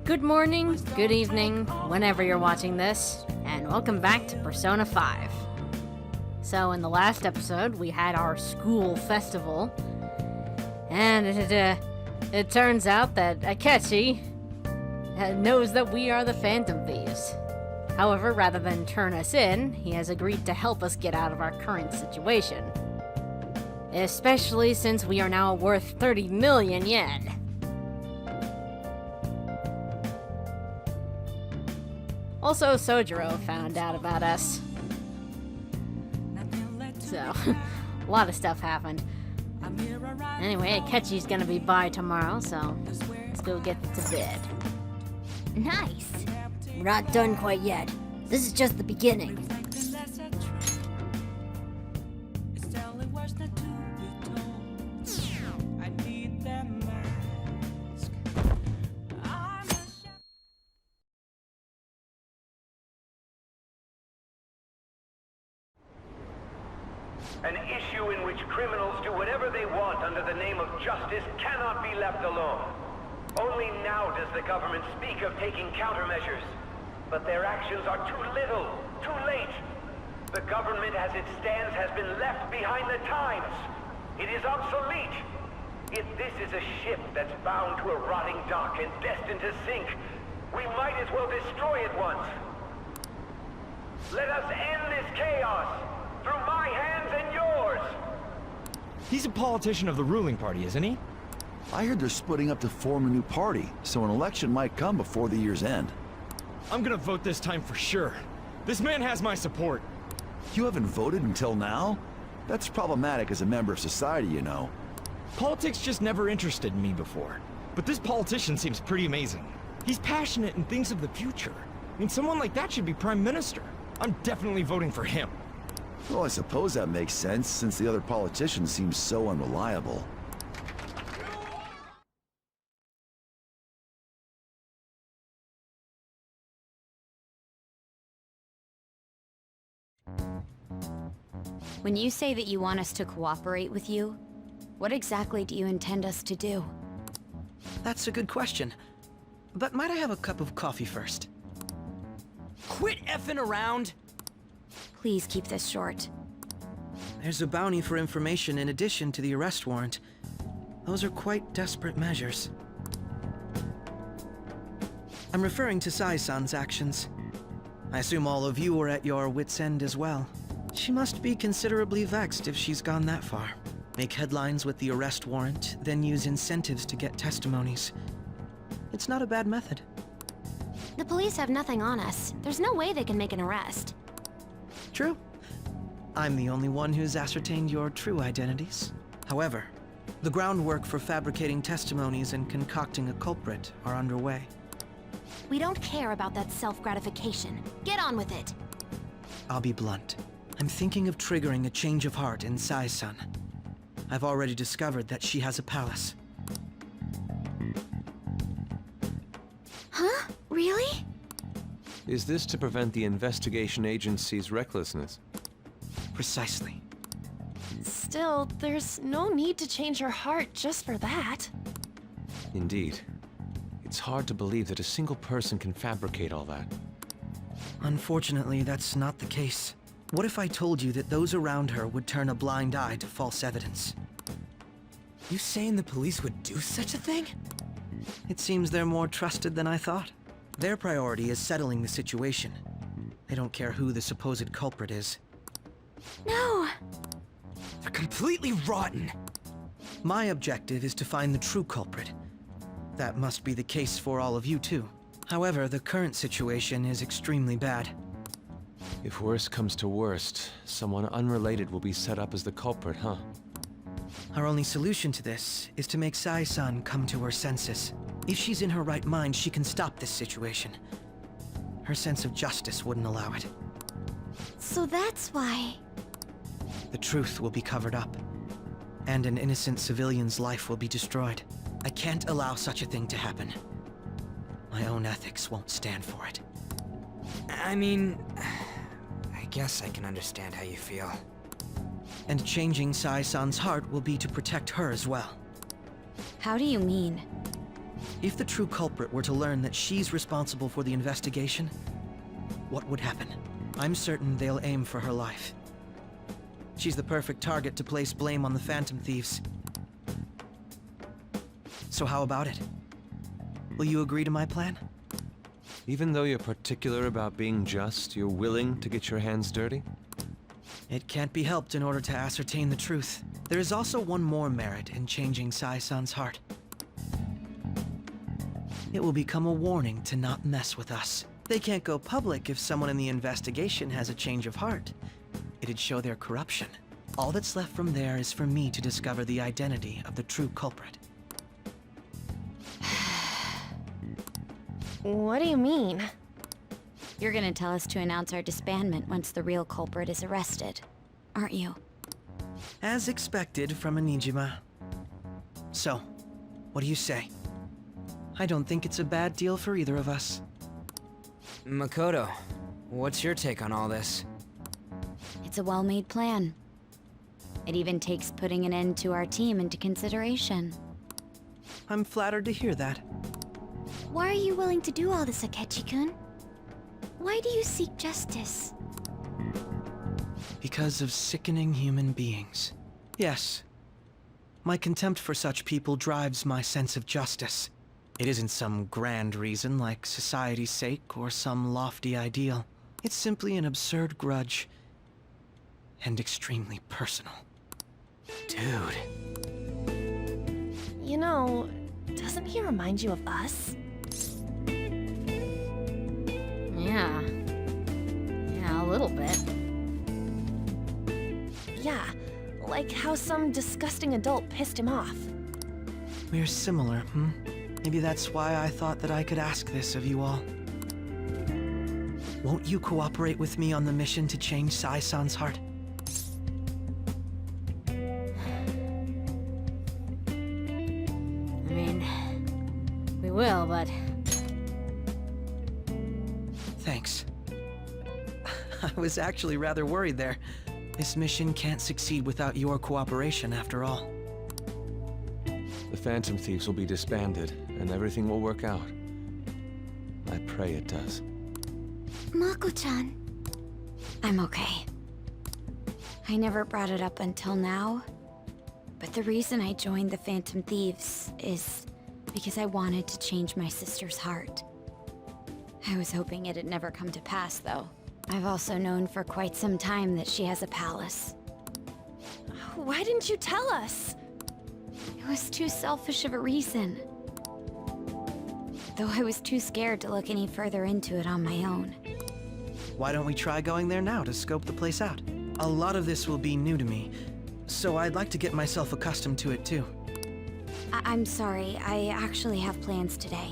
Good morning, good evening, whenever you're watching this, and welcome back to Persona 5. So in the last episode, we had our school festival, and it turns out that Akechi knows that we are the Phantom Thieves. However, rather than turn us in, he has agreed to help us get out of our current situation. Especially since we are now worth 30 million yen. Also, Sojiro found out about us. So, a lot of stuff happened. Anyway, Akechi's gonna be by tomorrow, so let's go get to bed. Nice! We're not done quite yet. This is just the beginning. An issue in which criminals do whatever they want under the name of justice cannot be left alone. Only now does the government speak of taking countermeasures. But their actions are too little, too late. The government as it stands has been left behind the times. It is obsolete. If this is a ship that's bound to a rotting dock and destined to sink, we might as well destroy it once. Let us end this chaos. Through my hands and yours! He's a politician of the ruling party, isn't he? I heard they're splitting up to form a new party, so an election might come before the year's end. I'm gonna vote this time for sure. This man has my support. You haven't voted until now? That's problematic as a member of society, you know. Politics just never interested me before. But this politician seems pretty amazing. He's passionate and thinks of the future. I mean, someone like that should be prime minister. I'm definitely voting for him. Well, I suppose that makes sense, since the other politicians seem so unreliable. When you say that you want us to cooperate with you, what exactly do you intend us to do? That's a good question. But might I have a cup of coffee first? Quit effing around! Please keep this short. There's a bounty for information in addition to the arrest warrant. Those are quite desperate measures. I'm referring to Sai-san's actions. I assume all of you are at your wit's end as well. She must be considerably vexed if she's gone that far. Make headlines with the arrest warrant, then use incentives to get testimonies. It's not a bad method. The police have nothing on us. There's no way they can make an arrest. True. I'm the only one who's ascertained your true identities. However, the groundwork for fabricating testimonies and concocting a culprit are underway. We don't care about that self-gratification. Get on with it. I'll be blunt. I'm thinking of triggering a change of heart in Sai-san. I've already discovered that she has a palace. Huh? Really? Is this to prevent the investigation agency's recklessness? Precisely. Still, there's no need to change her heart just for that. Indeed. It's hard to believe that a single person can fabricate all that. Unfortunately, that's not the case. What if I told you that those around her would turn a blind eye to false evidence? You saying the police would do such a thing? It seems they're more trusted than I thought. Their priority is settling the situation. They don't care who the supposed culprit is. No! They're completely rotten. My objective is to find the true culprit. That must be the case for all of you too. However, the current situation is extremely bad. If worst comes to worst, someone unrelated will be set up as the culprit, huh? Our only solution to this is to make Sai-san come to her senses. If she's in her right mind, she can stop this situation. Her sense of justice wouldn't allow it. So that's why... The truth will be covered up, and an innocent civilian's life will be destroyed. I can't allow such a thing to happen. My own ethics won't stand for it. I mean, I guess I can understand how you feel. And changing Sai-san's heart will be to protect her as well. How do you mean? If the true culprit were to learn that she's responsible for the investigation, what would happen? I'm certain they'll aim for her life. She's the perfect target to place blame on the Phantom Thieves. So how about it? Will you agree to my plan? Even though you're particular about being just, you're willing to get your hands dirty? It can't be helped in order to ascertain the truth. There is also one more merit in changing Sai-san's heart. It will become a warning to not mess with us. They can't go public if someone in the investigation has a change of heart. It'd show their corruption. All that's left from there is for me to discover the identity of the true culprit. What do you mean? You're gonna tell us to announce our disbandment once the real culprit is arrested, aren't you? As expected from a Nijima. So, what do you say? I don't think it's a bad deal for either of us. Makoto, what's your take on all this? It's a well-made plan. It even takes putting an end to our team into consideration. I'm flattered to hear that. Why are you willing to do all this, Akechi-kun? Why do you seek justice? Because of sickening human beings. Yes. My contempt for such people drives my sense of justice. It isn't some grand reason like society's sake or some lofty ideal. It's simply an absurd grudge. And extremely personal. Dude. You know, doesn't he remind you of us? Yeah. Yeah, a little bit. Yeah, like how some disgusting adult pissed him off. We're similar, hmm? Maybe that's why I thought that I could ask this of you all. Won't you cooperate with me on the mission to change Sai-san's heart? I mean, we will, but... Thanks. I was actually rather worried there. This mission can't succeed without your cooperation, after all. The Phantom Thieves will be disbanded, and everything will work out. I pray it does. Mako-chan. I'm okay. I never brought it up until now, but the reason I joined the Phantom Thieves is because I wanted to change my sister's heart. I was hoping it'd never come to pass, though. I've also known for quite some time that she has a palace. Why didn't you tell us? It was too selfish of a reason. Though I was too scared to look any further into it on my own. Why don't we try going there now to scope the place out? A lot of this will be new to me, so I'd like to get myself accustomed to it too. I'm sorry, I actually have plans today.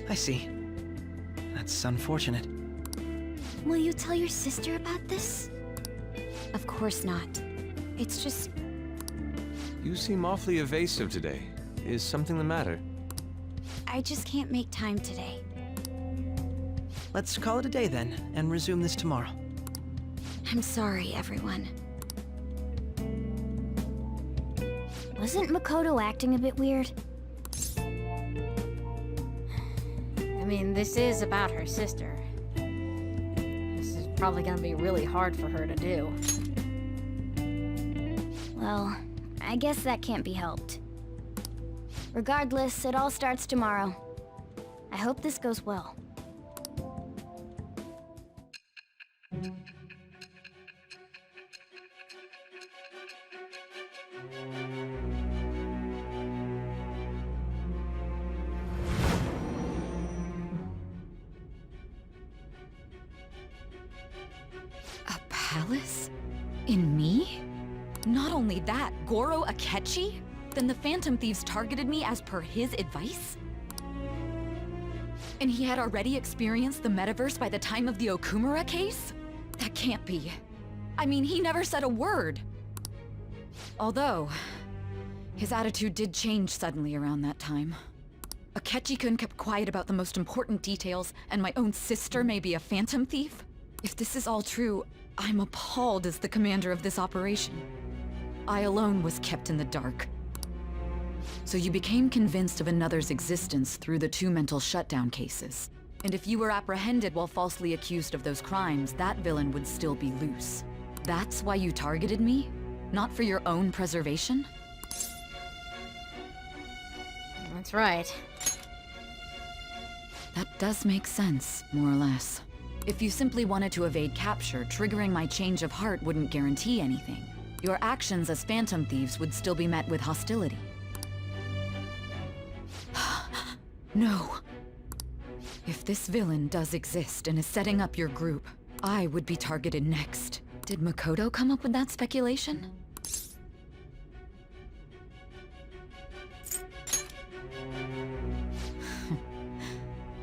I see. That's unfortunate. Will you tell your sister about this? Of course not. It's just... You seem awfully evasive today. Is something the matter? I just can't make time today. Let's call it a day then, and resume this tomorrow. I'm sorry, everyone. Wasn't Makoto acting a bit weird? I mean, this is about her sister. This is probably gonna be really hard for her to do. Well, I guess that can't be helped. Regardless, it all starts tomorrow. I hope this goes well. A palace? In me? Not only that, Goro Akechi? Then the Phantom Thieves targeted me as per his advice? And he had already experienced the metaverse by the time of the Okumura case? That can't be. I mean, he never said a word. Although, his attitude did change suddenly around that time. Akechi-kun kept quiet about the most important details, and my own sister may be a Phantom Thief? If this is all true, I'm appalled as the commander of this operation. I alone was kept in the dark. So you became convinced of another's existence through the 2 mental shutdown cases. And if you were apprehended while falsely accused of those crimes, that villain would still be loose. That's why you targeted me? Not for your own preservation? That's right. That does make sense, more or less. If you simply wanted to evade capture, triggering my change of heart wouldn't guarantee anything. Your actions as Phantom Thieves would still be met with hostility. No. If this villain does exist and is setting up your group, I would be targeted next. Did Makoto come up with that speculation?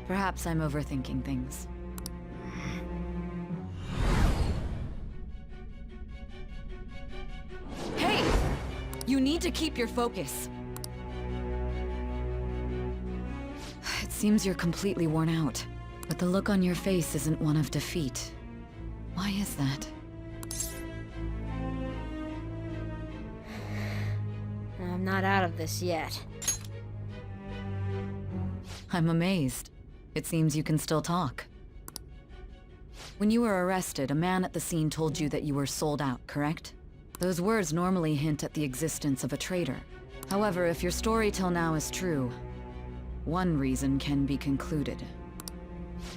Perhaps I'm overthinking things. Hey! You need to keep your focus. It seems you're completely worn out, but the look on your face isn't one of defeat. Why is that? I'm not out of this yet. I'm amazed. It seems you can still talk. When you were arrested, a man at the scene told you that you were sold out, correct? Those words normally hint at the existence of a traitor. However, if your story till now is true, one reason can be concluded.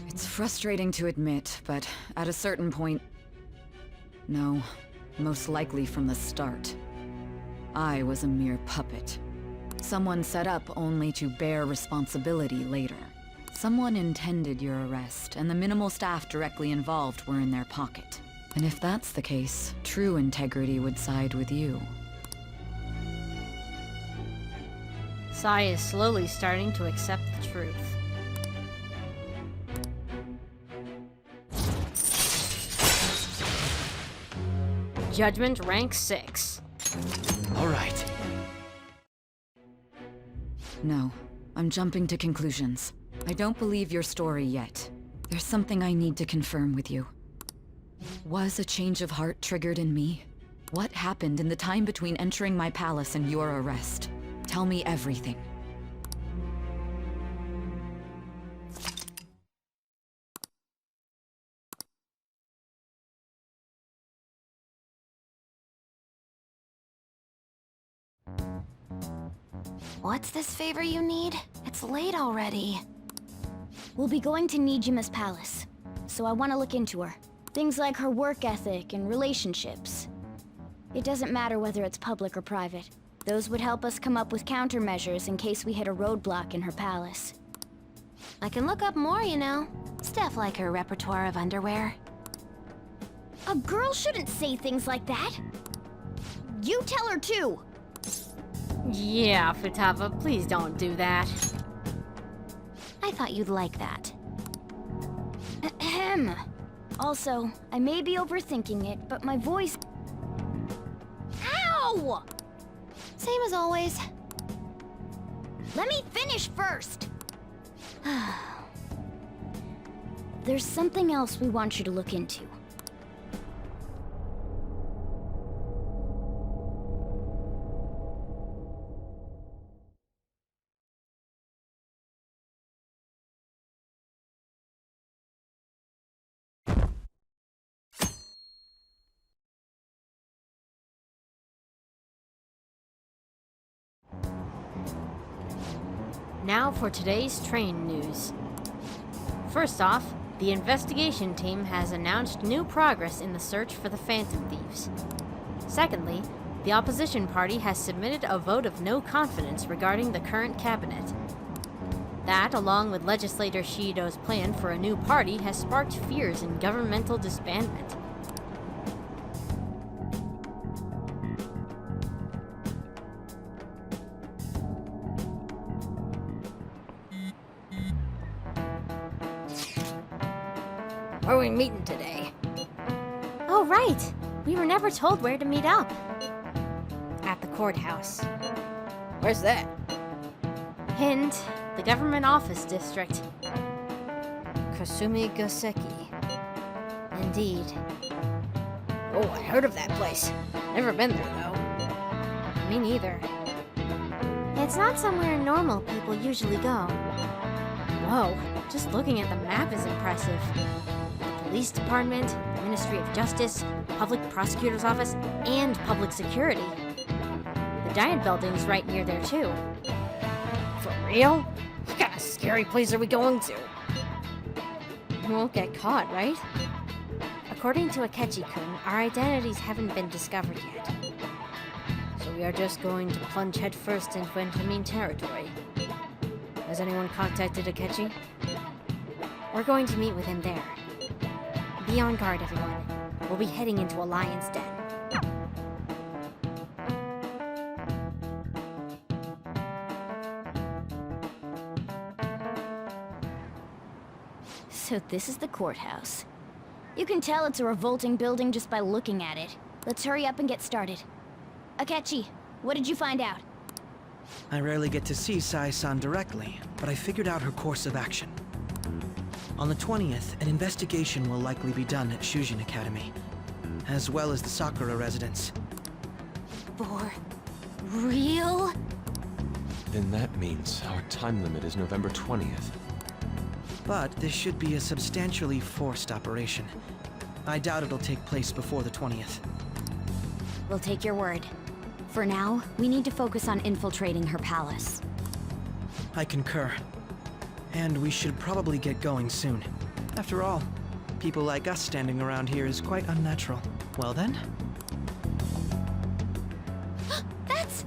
It's frustrating to admit, but at a certain point... No, most likely from the start. I was a mere puppet. Someone set up only to bear responsibility later. Someone intended your arrest, and the minimal staff directly involved were in their pocket. And if that's the case, true integrity would side with you. Sai is slowly starting to accept the truth. Judgment rank 6. All right. No, I'm jumping to conclusions. I don't believe your story yet. There's something I need to confirm with you. Was a change of heart triggered in me? What happened in the time between entering my palace and your arrest? Tell me everything. What's this favor you need? It's late already. We'll be going to Nijima's palace, so I want to look into her. Things like her work ethic and relationships. It doesn't matter whether it's public or private. Those would help us come up with countermeasures in case we hit a roadblock in her palace. I can look up more, you know. Stuff like her repertoire of underwear. A girl shouldn't say things like that. You tell her too. Yeah, Futaba, please don't do that. I thought you'd like that. Ahem. Also, I may be overthinking it, but my voice... Ow! Same as always. Let me finish first! There's something else we want you to look into. Now for today's train news. First off, the investigation team has announced new progress in the search for the Phantom Thieves. Secondly, the opposition party has submitted a vote of no confidence regarding the current cabinet. That, along with legislator Shiido's plan for a new party, has sparked fears in governmental disbandment. Where are we meeting today? Oh, right! We were never told where to meet up. At the courthouse. Where's that? Hint, the government office district. Kasumi Goseki. Indeed. Oh, I heard of that place. Never been there, though. Me neither. It's not somewhere normal people usually go. Whoa, just looking at the map is impressive. The police department, the Ministry of Justice, Public Prosecutor's Office, and Public Security. The giant building's right near there too. For real? What kind of scary place are we going to? We won't get caught, right? According to Akechi-kun, our identities haven't been discovered yet. So we are just going to plunge headfirst into enemy territory. Has anyone contacted Akechi? We're going to meet with him there. Be on guard, everyone. We'll be heading into a lion's den. So this is the courthouse. You can tell it's a revolting building just by looking at it. Let's hurry up and get started. Akechi, what did you find out? I rarely get to see Sai-san directly, but I figured out her course of action. On the 20th, an investigation will likely be done at Shujin Academy, as well as the Sakura residence. For real? Then that means our time limit is November 20th. But this should be a substantially forced operation. I doubt it'll take place before the 20th. We'll take your word. For now, we need to focus on infiltrating her palace. I concur. And we should probably get going soon. After all, people like us standing around here is quite unnatural. Well then? That's...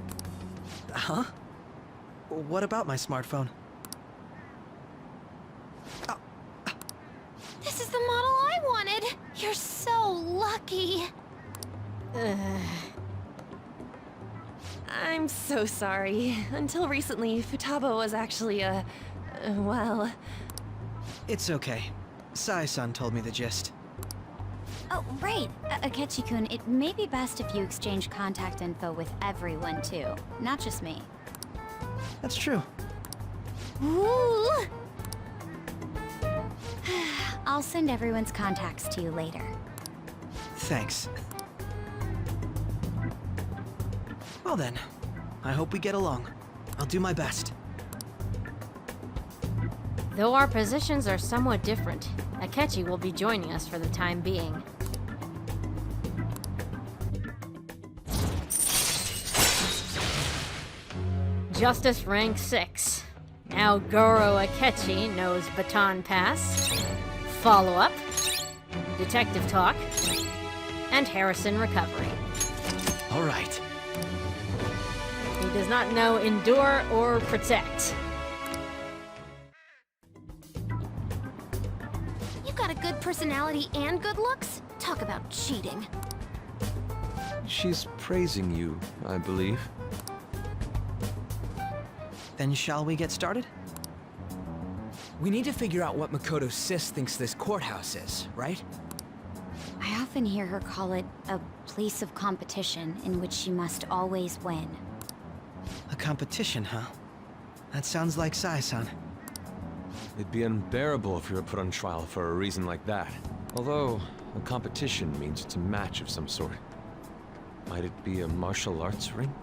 Huh? What about my smartphone? This is the model I wanted! You're so lucky! I'm so sorry. Until recently, Futaba was actually well... It's okay. Sai-san told me the gist. Oh, right. Akechi-kun, it may be best if you exchange contact info with everyone, too. Not just me. That's true. Ooh! I'll send everyone's contacts to you later. Thanks. Well then, I hope we get along. I'll do my best. Though our positions are somewhat different, Akechi will be joining us for the time being. Justice rank 6. Now Goro Akechi knows Baton Pass, Follow-Up, Detective Talk, and Harrison Recovery. All right. He does not know Endure or Protect. You got a good personality and good looks? Talk about cheating. She's praising you, I believe. Then shall we get started? We need to figure out what Makoto Sis thinks this courthouse is, right? I often hear her call it a place of competition in which she must always win. A competition, huh? That sounds like Sai-san. It'd be unbearable if you were put on trial for a reason like that. Although, a competition means it's a match of some sort. Might it be a martial arts ring?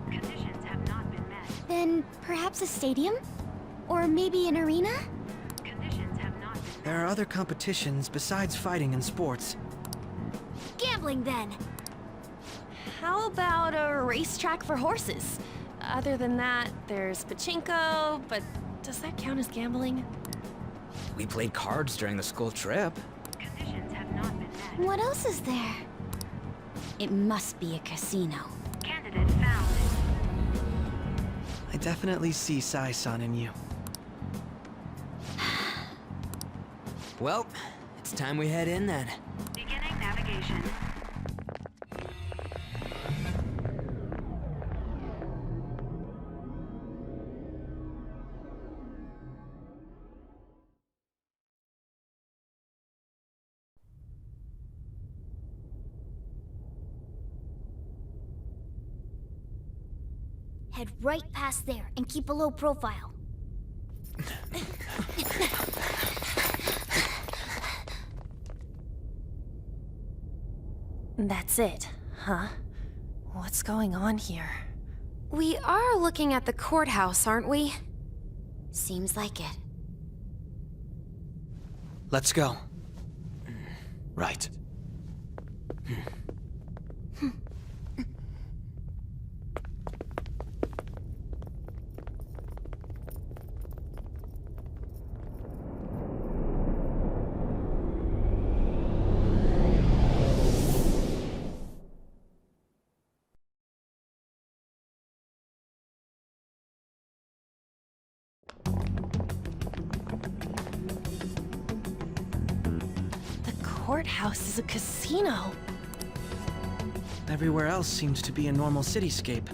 Conditions have not been met. Then perhaps a stadium? Or maybe an arena? Conditions have not been met. There are other competitions besides fighting and sports. Gambling, then. How about a racetrack for horses? Other than that, there's pachinko, but does that count as gambling? We played cards during the school trip. Conditions have not been met. What else is there? It must be a casino. Candidate found. I definitely see Sai-san in you. Well, it's time we head in then. Beginning navigation. Head right past there and keep a low profile. That's it, huh? What's going on here? We are looking at the courthouse, aren't we? Seems like it. Let's go. Right. Courthouse is a casino. Everywhere else seems to be a normal cityscape.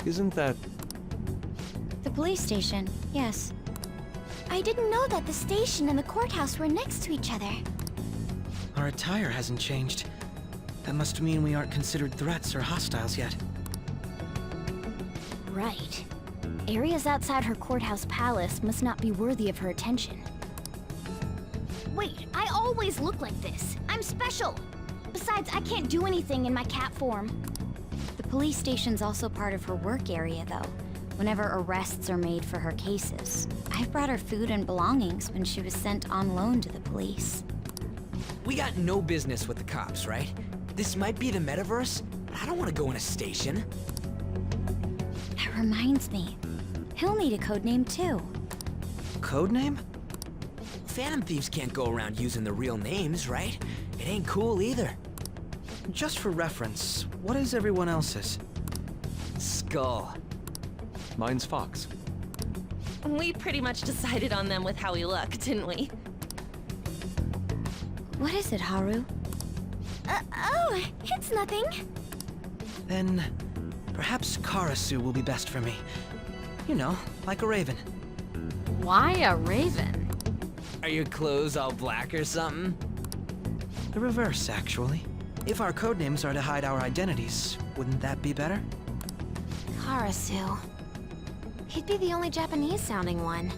Isn't that... The police station, yes. I didn't know that the station and the courthouse were next to each other. Our attire hasn't changed. That must mean we aren't considered threats or hostiles yet. Right. Areas outside her courthouse palace must not be worthy of her attention. Wait, I always look like this. I'm special. Besides, I can't do anything in my cat form. The police station's also part of her work area, though. Whenever arrests are made for her cases. I've brought her food and belongings when she was sent on loan to the police. We got no business with the cops, right? This might be the metaverse, but I don't want to go in a station. That reminds me. He'll need a codename, too. Codename? Phantom thieves can't go around using the real names, right? It ain't cool either. Just for reference, what is everyone else's? Skull. Mine's Fox. We pretty much decided on them with how we look, didn't we? What is it, Haru? Oh, it's nothing. Then, perhaps Karasu will be best for me. You know, like a raven. Why a raven? Are your clothes all black or something? The reverse, actually. If our codenames are to hide our identities, wouldn't that be better? Karasu. He'd be the only Japanese-sounding one.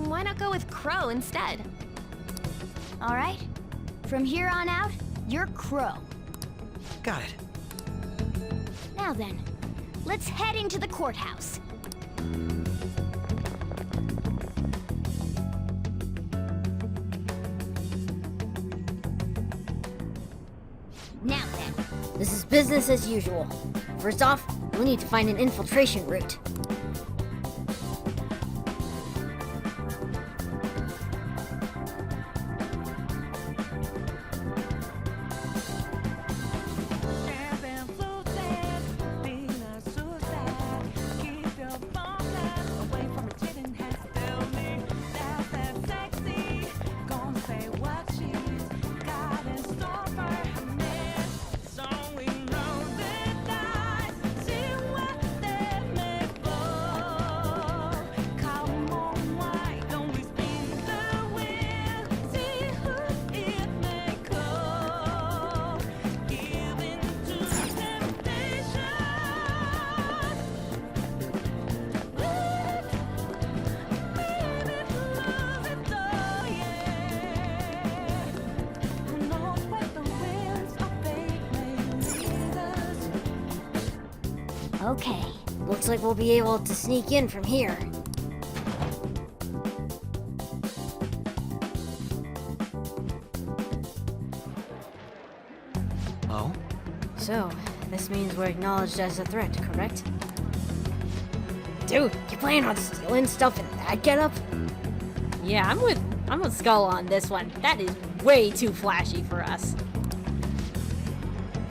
Why not go with Crow instead? All right. From here on out, you're Crow. Got it. Now then, let's head into the courthouse. Now then, this is business as usual. First off, we need to find an infiltration route. Okay, looks like we'll be able to sneak in from here. Oh? So, this means we're acknowledged as a threat, correct? Dude, you planning on stealing stuff in that getup? Yeah, I'm with Skull on this one. That is way too flashy for us.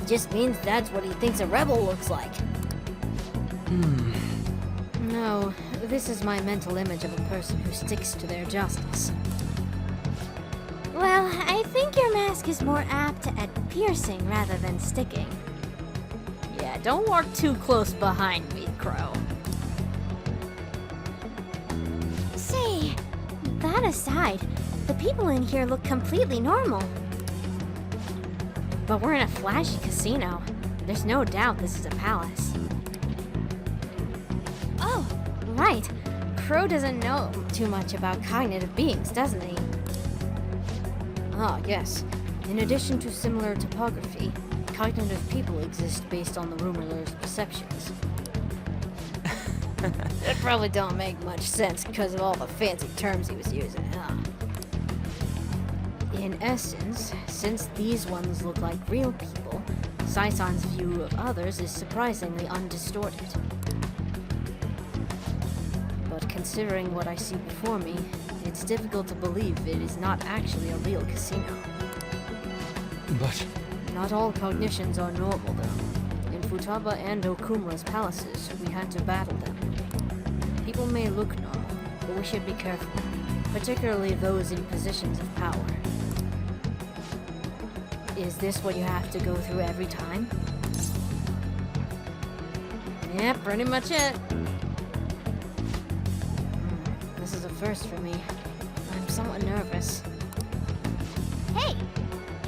Just means that's what he thinks a rebel looks like. No, this is my mental image of a person who sticks to their justice. Well, I think your mask is more apt at piercing rather than sticking. Yeah, don't walk too close behind me, Crow. Say, that aside, the people in here look completely normal. But we're in a flashy casino. There's no doubt this is a palace. Oh, right. Crow doesn't know too much about cognitive beings, doesn't he? Ah, yes. In addition to similar topography, cognitive people exist based on the rumor's perceptions. It probably don't make much sense because of all the fancy terms he was using, huh? In essence, since these ones look like real people, Saison's view of others is surprisingly undistorted. But considering what I see before me, it's difficult to believe it is not actually a real casino. But... Not all cognitions are normal, though. In Futaba and Okumura's palaces, we had to battle them. People may look normal, but we should be careful, particularly those in positions of power. Is this what you have to go through every time? Yeah, pretty much it. This is a first for me. I'm somewhat nervous. Hey!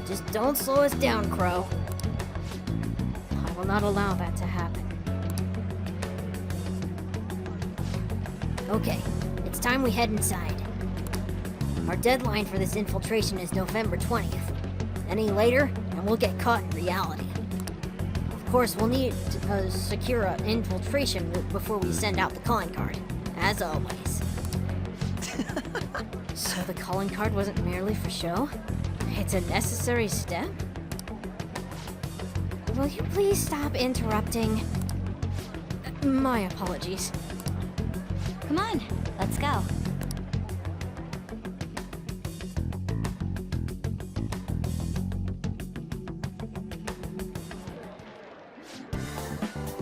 Just don't slow us down, Crow. I will not allow that to happen. Okay, it's time we head inside. Our deadline for this infiltration is November 20th. Any later, and we'll get caught in reality. Of course, we'll need to secure an infiltration route before we send out the calling card, as always. So the calling card wasn't merely for show? It's a necessary step? Will you please stop interrupting? My apologies. Come on, let's go.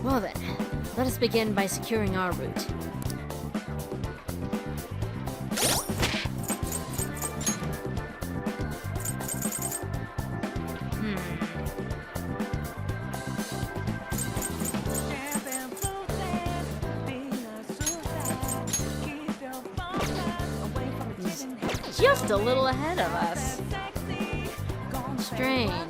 Well then, let us begin by securing our route. He's just a little ahead of us. Strange.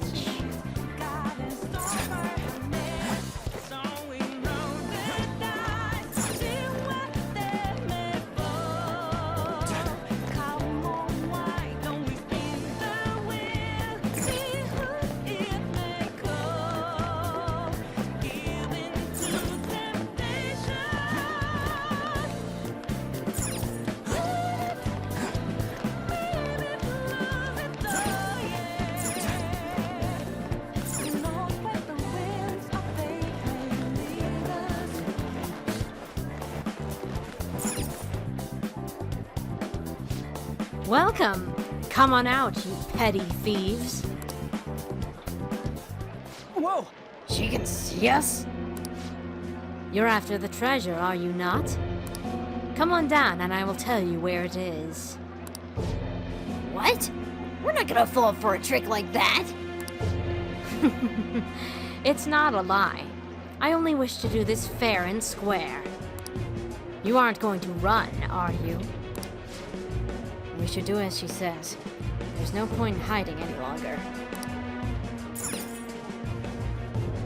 Welcome! Come on out, you petty thieves. Whoa! She can see us? You're after the treasure, are you not? Come on down and I will tell you where it is. What? We're not gonna fall for a trick like that! It's not a lie. I only wish to do this fair and square. You aren't going to run, are you? We should do as she says. There's no point in hiding any longer.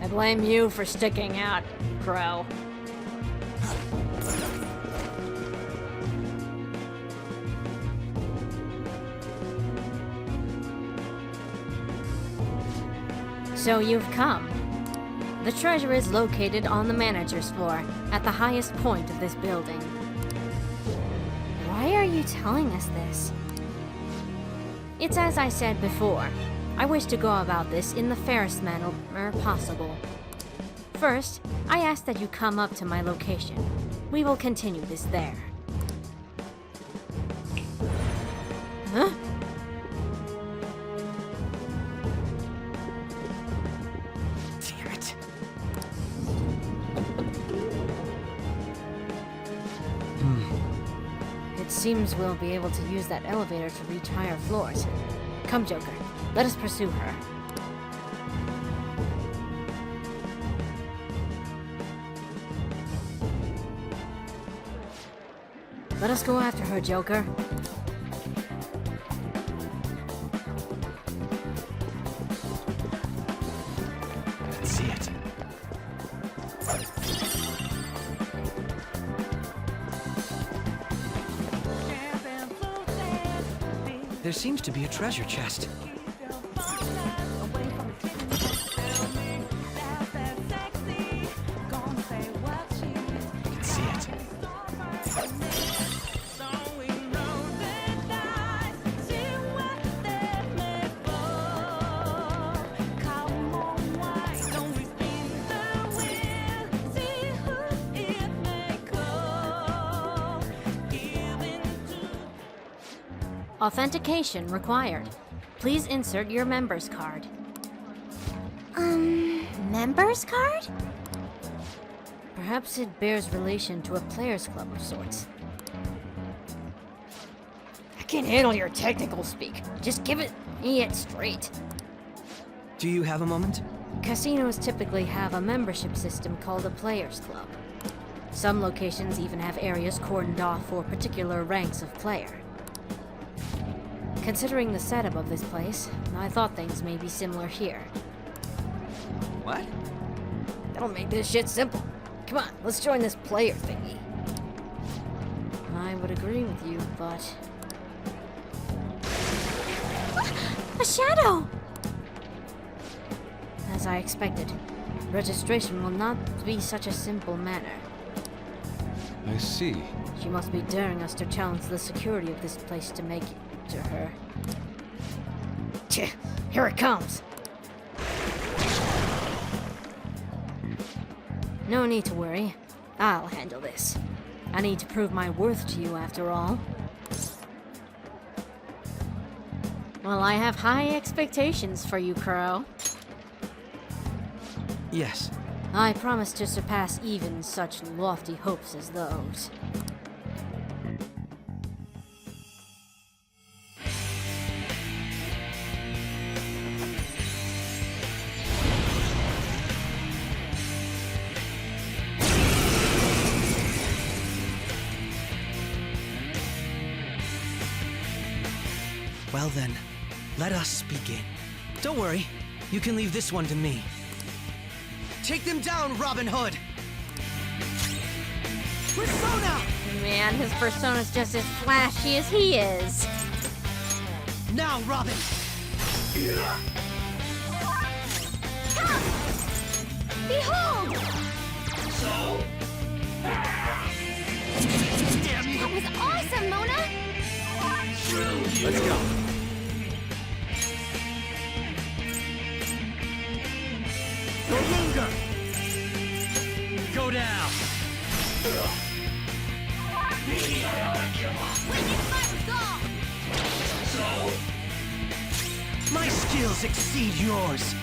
I blame you for sticking out, Crow. So you've come. The treasure is located on the manager's floor, at the highest point of this building. Why are you telling us this? It's as I said before. I wish to go about this in the fairest manner possible. First, I ask that you come up to my location. We will continue this there. Huh? Damn it. It seems we'll be able to use that elevator to reach higher floors. Come, Joker. Let us pursue her. Let us go after her, Joker. Let's see it. There seems to be a treasure chest. Authentication required. Please insert your member's card. Members card? Perhaps it bears relation to a players' club of sorts. I can't handle your technical speak. Just give me it straight. Do you have a moment? Casinos typically have a membership system called a players' club. Some locations even have areas cordoned off for particular ranks of player. Considering the setup of this place, I thought things may be similar here. What? That'll make this shit simple. Come on, let's join this player thingy. I would agree with you, but... A shadow! As I expected, registration will not be such a simple matter. I see. She must be daring us to challenge the security of this place to make it to her. Tch, here it comes! No need to worry. I'll handle this. I need to prove my worth to you after all. Well, I have high expectations for you, Crow. Yes. I promise to surpass even such lofty hopes as those. Well then, let us begin. Don't worry, you can leave this one to me. Take them down, Robin Hood! Persona! Man, his persona's just as flashy as he is. Now, Robin! Behold! Damn you! That was awesome, Mona! Let's go. Golunga! Go down! My skills exceed yours!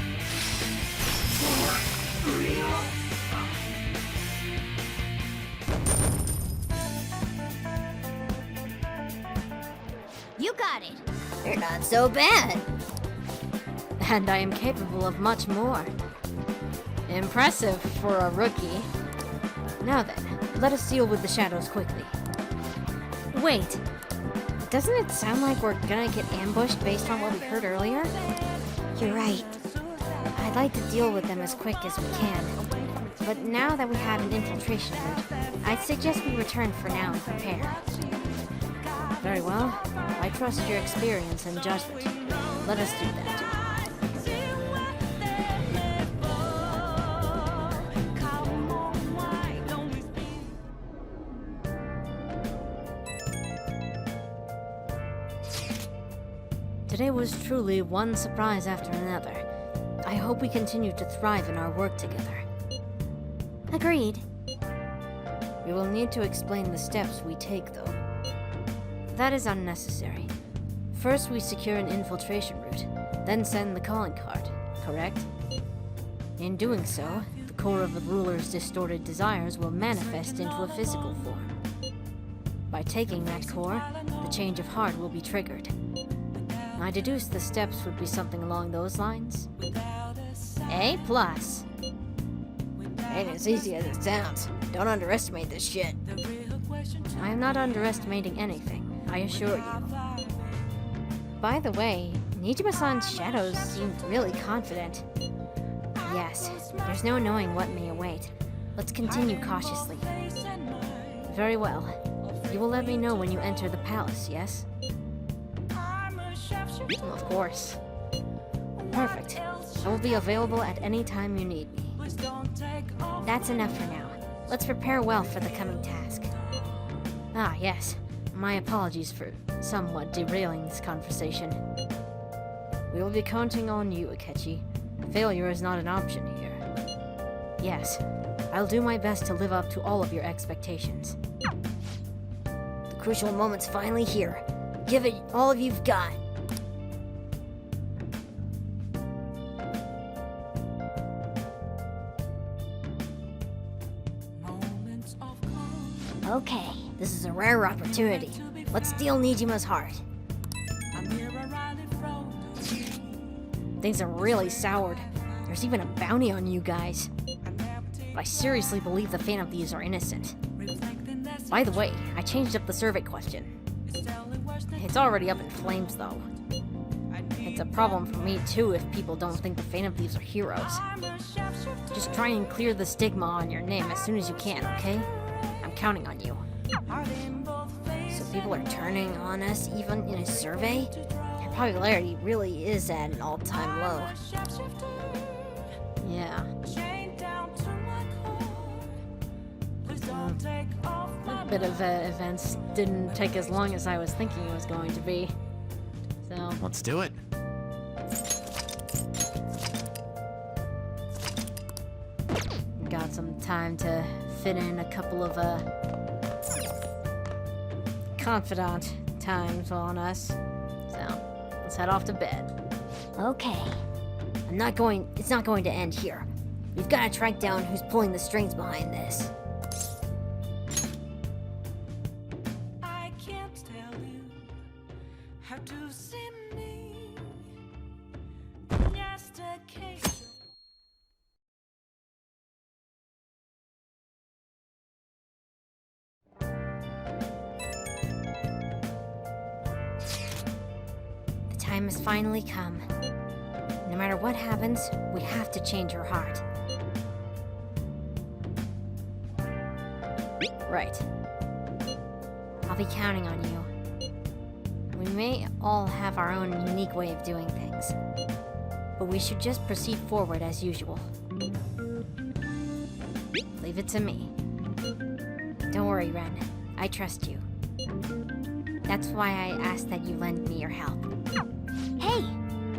You got it. You're not so bad. And I am capable of much more. Impressive for a rookie. Now then, let us deal with the shadows quickly. Wait, doesn't it sound like we're gonna get ambushed based on what we heard earlier? You're right. I'd like to deal with them as quick as we can. But now that we have an infiltration route, I'd suggest we return for now and prepare. Very well. I trust your experience and judgment. Let us do that. Today was truly one surprise after another. I hope we continue to thrive in our work together. Agreed. We will need to explain the steps we take, though. That is unnecessary. First, we secure an infiltration route, then send the calling card, correct? In doing so, the core of the ruler's distorted desires will manifest into a physical form. By taking that core, the change of heart will be triggered. I deduce the steps would be something along those lines. A+. Ain't as easy as it sounds. Don't underestimate this shit. I am not underestimating anything, I assure you. By the way, Nijima-san's shadows seemed really confident. Yes, there's no knowing what may await. Let's continue cautiously. Very well. You will let me know when you enter the palace, yes? Of course. Perfect. I will be available at any time you need me. That's enough for now. Let's prepare well for the coming task. Ah, yes. My apologies for somewhat derailing this conversation. We will be counting on you, Akechi. Failure is not an option here. Yes, I'll do my best to live up to all of your expectations. The crucial moment's finally here. Give it all you've got. Okay, this is a rare opportunity. Let's steal Nijima's heart. Things are really soured. There's even a bounty on you guys. I seriously believe the Phantom Thieves are innocent. By the way, I changed up the survey question. It's already up in flames, though. It's a problem for me, too, if people don't think the Phantom Thieves are heroes. Just try and clear the stigma on your name as soon as you can, okay? I'm counting on you. So people are turning on us even in a survey? Our popularity really is at an all-time low. Yeah. A bit of events didn't take as long as I was thinking it was going to be. So... Let's do it. got some time to fit in a couple of, confidant times on us. So, let's head off to bed. Okay. It's not going to end here. We've got to track down who's pulling the strings behind this. I can't tell you how to see me. Just a case of The time has finally come. No matter what happens, we have to change her heart. Right. I'll be counting on you. We may all have our own unique way of doing things, but we should just proceed forward as usual. Leave it to me. Don't worry, Ren. I trust you. That's why I asked that you lend me your help. Hey!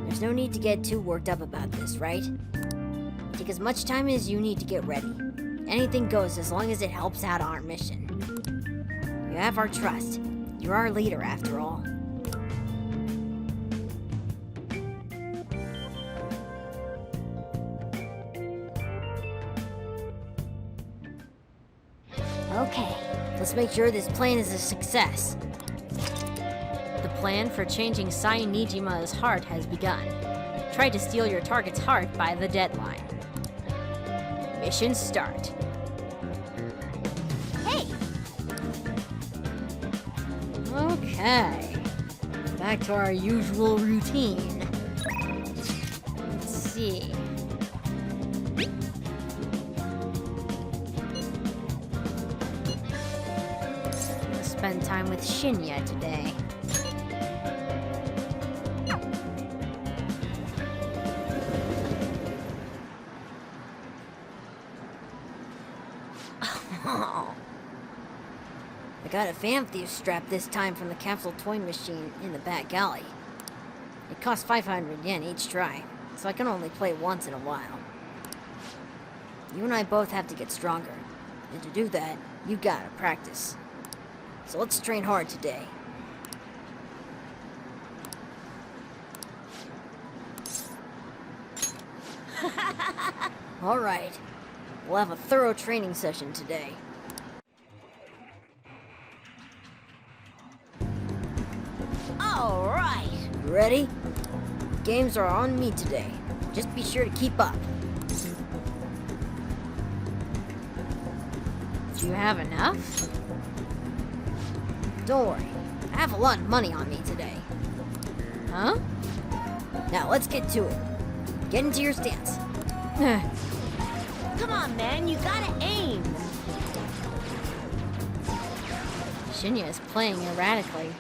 There's no need to get too worked up about this, right? Take as much time as you need to get ready. Anything goes as long as it helps out our mission. You have our trust. You're our leader, after all. Okay, let's make sure this plan is a success. The plan for changing Sai Nijima's heart has begun. Try to steal your target's heart by the deadline. Mission start. Hey! Okay. Back to our usual routine. Let's see. We'll spend time with Shinya today. I got a Phantom Thief strap this time from the capsule toy machine in the back alley. It costs 500 yen each try, so I can only play once in a while. You and I both have to get stronger, and to do that, you gotta practice. So let's train hard today. Alright, we'll have a thorough training session today. Alright! Ready? Games are on me today. Just be sure to keep up. Do you have enough? Don't worry. I have a lot of money on me today. Huh? Now let's get to it. Get into your stance. Come on, man, you gotta aim. Shinya is playing erratically.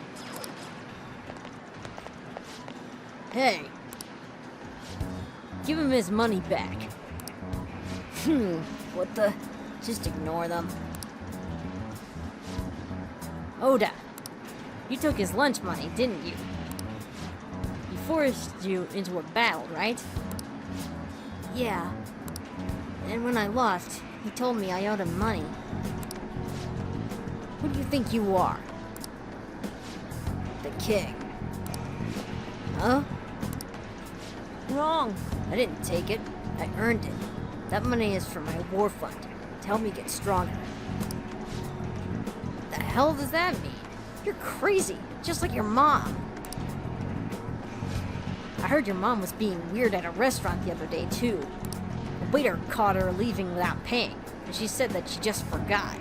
Hey! Give him his money back. What the? Just ignore them. Oda, you took his lunch money, didn't you? He forced you into a battle, right? Yeah. And when I lost, he told me I owed him money. Who do you think you are? the king. Huh? Wrong. I didn't take it. I earned it. That money is for my war fund to help me get stronger. The hell does that mean? You're crazy, just like your mom. I heard your mom was being weird at a restaurant the other day, too. The waiter caught her leaving without paying, and she said that she just forgot.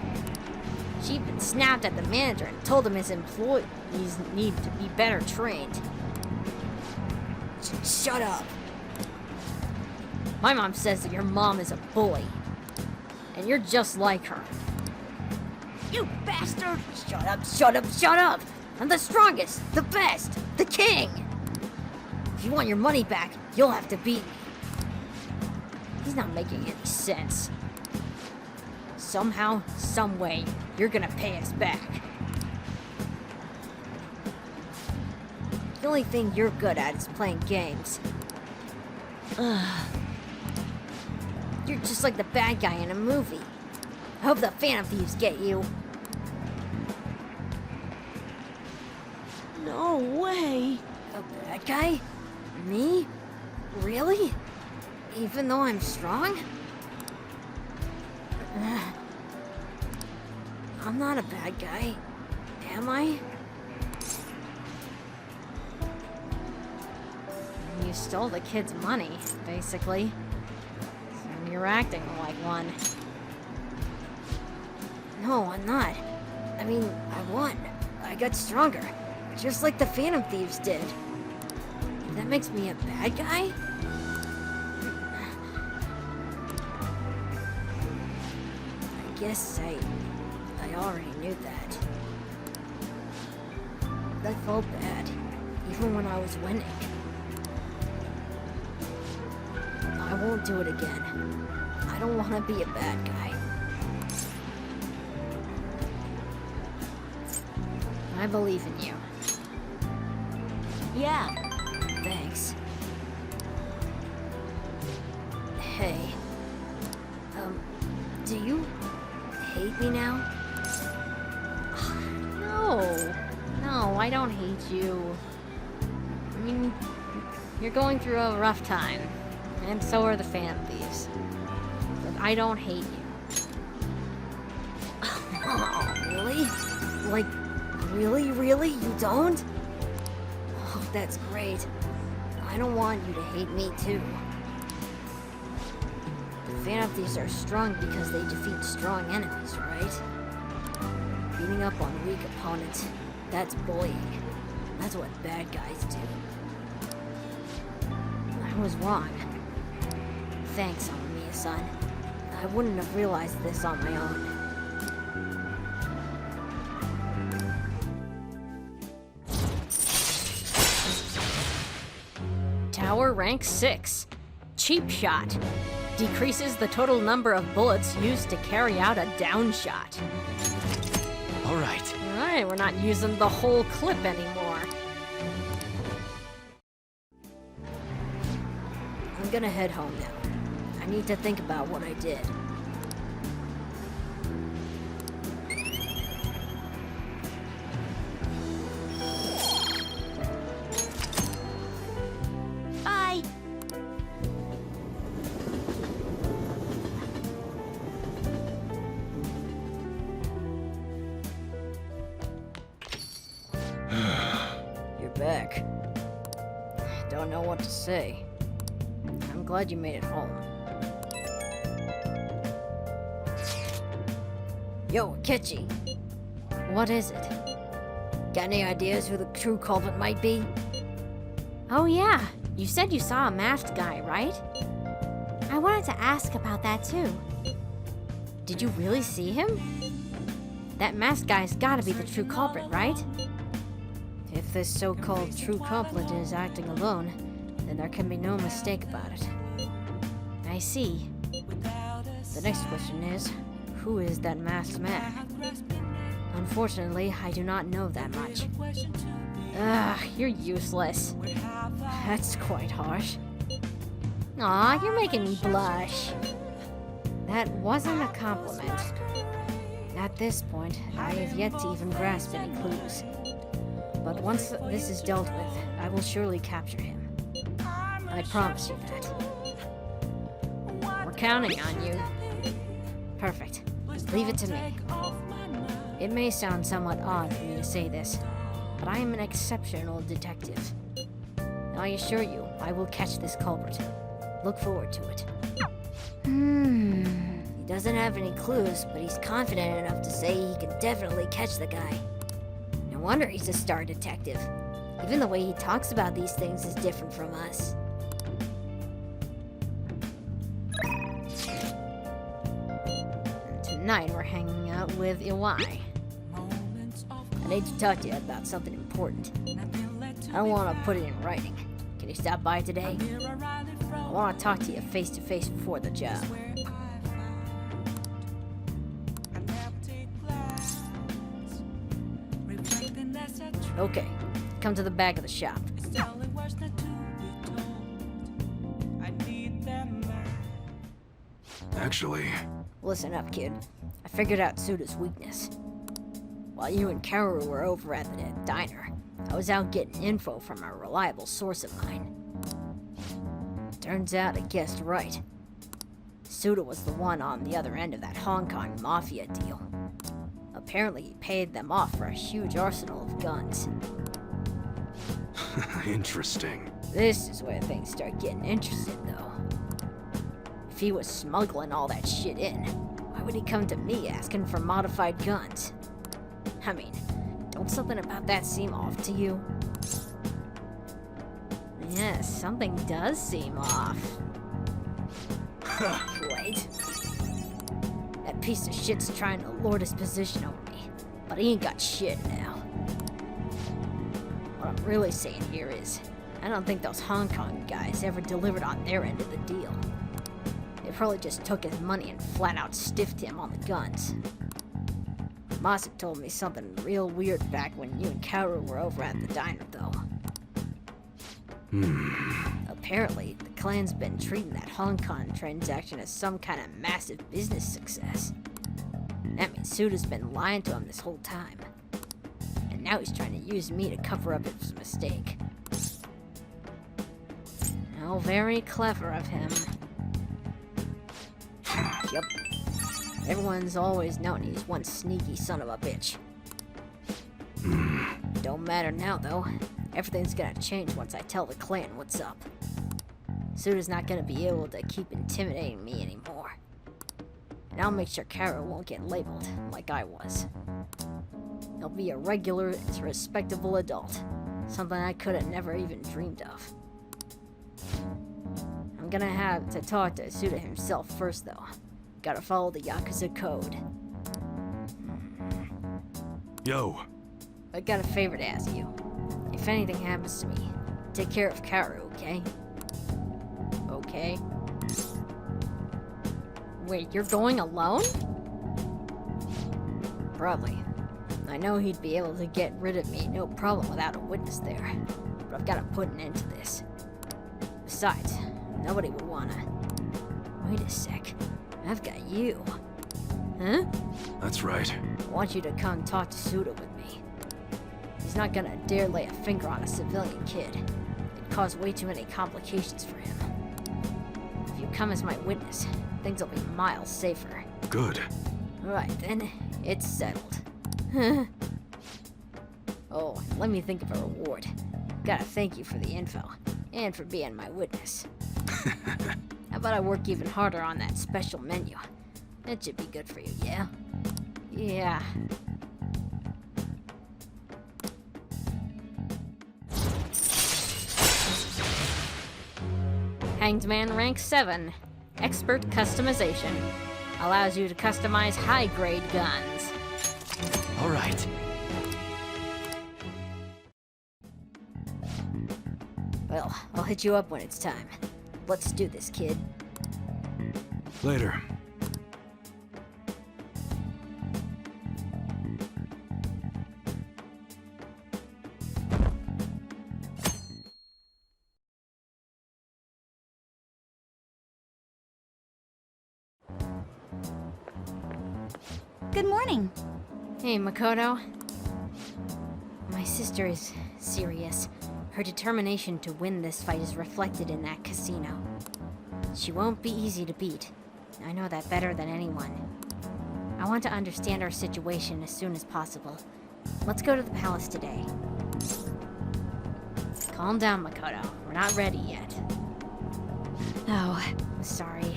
She even snapped at the manager and told him his employees need to be better trained. Shut up. My mom says that your mom is a bully. And you're just like her. You bastard! Shut up, shut up, shut up! I'm the strongest, the best, the king! If you want your money back, you'll have to beat me. He's not making any sense. Somehow, someway, you're gonna pay us back. The only thing you're good at is playing games. You're just like the bad guy in a movie. I hope the Phantom Thieves get you. No way. A bad guy? Me? Really? Even though I'm strong? I'm not a bad guy, am I? You stole the kid's money, basically. So you're acting like one. No, I'm not. I mean, I won. I got stronger. Just like the Phantom Thieves did. That makes me a bad guy? I guess I already knew that. That felt bad, even when I was winning. I won't do it again. I don't want to be a bad guy. I believe in you. Yeah. Thanks. Hey. Do you hate me now? No, I don't hate you. I mean, you're going through a rough time, and so are the Phantom Thieves. But I don't hate you. Oh, really? Like, really, you don't? Oh, that's great. I don't want you to hate me, too. The Phantom Thieves are strong because they defeat strong enemies, right? Beating up on weak opponents, that's bullying. That's what bad guys do. I was wrong. Thanks, Amamiya-san. I wouldn't have realized this on my own. Tower rank 6. Cheap shot. Decreases the total number of bullets used to carry out a down shot. Alright. Alright, we're not using the whole clip anymore. I'm gonna head home now. I need to think about what I did. Bye. You're back. Don't know what to say. I'm glad you made it home. Yo, Akechi. What is it? Got any ideas who the true culprit might be? Oh yeah, you said you saw a masked guy, right? I wanted to ask about that too. Did you really see him? That masked guy's gotta be the true culprit, right? If this so-called true culprit is acting alone, then there can be no mistake about it. I see. The next question is, who is that masked man? Unfortunately, I do not know that much. Ugh, you're useless. That's quite harsh. Aw, you're making me blush. That wasn't a compliment. At this point, I have yet to even grasp any clues. But once this is dealt with, I will surely capture him. I promise you that. We're counting on you. Perfect. Leave it to me. It may sound somewhat odd for me to say this, but I am an exceptional detective. I assure you, I will catch this culprit. Look forward to it. He doesn't have any clues, but he's confident enough to say he can definitely catch the guy. No wonder he's a star detective. Even the way he talks about these things is different from us. And tonight we're hanging out with Iwai. I need to talk to you about something important. I don't want to put it in writing. Can you stop by today? I want to talk to you face to face before the job. Okay, come to the back of the shop. Actually... Listen up, kid. I figured out Suda's weakness. While you and Kaoru were over at the diner, I was out getting info from a reliable source of mine. Turns out I guessed right. Suda was the one on the other end of that Hong Kong mafia deal. Apparently he paid them off for a huge arsenal of guns. Interesting. This is where things start getting interesting, though. If he was smuggling all that shit in, why would he come to me asking for modified guns? I mean, don't something about that seem off to you? Yes, something does seem off. Right. That piece of shit's trying to lord his position over me, but he ain't got shit now. What I'm really saying here is, I don't think those Hong Kong guys ever delivered on their end of the deal. They probably just took his money and flat out stiffed him on the guns. Masa told me something real weird back when you and Kaoru were over at the diner, though. Apparently, the clan's been treating that Hong Kong transaction as some kind of massive business success. That means Suda's been lying to him this whole time. And now he's trying to use me to cover up his mistake. How very clever of him. Yup. Everyone's always known he's one sneaky son of a bitch. Don't matter now, though. Everything's gonna change once I tell the clan what's up. Suda's not gonna be able to keep intimidating me anymore. And I'll make sure Kaoru won't get labeled like I was. He'll be a regular, respectable adult. Something I could have never even dreamed of. I'm gonna have to talk to Suda himself first, though. Gotta follow the Yakuza code. Yo. I got a favor to ask you. If anything happens to me, take care of Kaoru, okay? Okay? Wait, you're going alone? Probably. I know he'd be able to get rid of me no problem without a witness there. But I've gotta put an end to this. Besides, nobody would wanna... Wait a sec. I've got you. Huh? That's right. I want you to come talk to Suda with me. He's not gonna dare lay a finger on a civilian kid. It'd cause way too many complications for him. If you come as my witness, things will be miles safer. Good. Alright then, it's settled. Oh, let me think of a reward. Gotta thank you for the info, and for being my witness. How about I work even harder on that special menu? That should be good for you, yeah? Yeah. Hanged Man Rank 7. Expert Customization. Allows you to customize high-grade guns. All right. Well, I'll hit you up when it's time. Let's do this, kid. Later. Good morning. Hey, Makoto. My sister is serious. Her determination to win this fight is reflected in that casino. She won't be easy to beat. I know that better than anyone. I want to understand our situation as soon as possible. Let's go to the palace today. Calm down, Makoto. We're not ready yet. No. Sorry.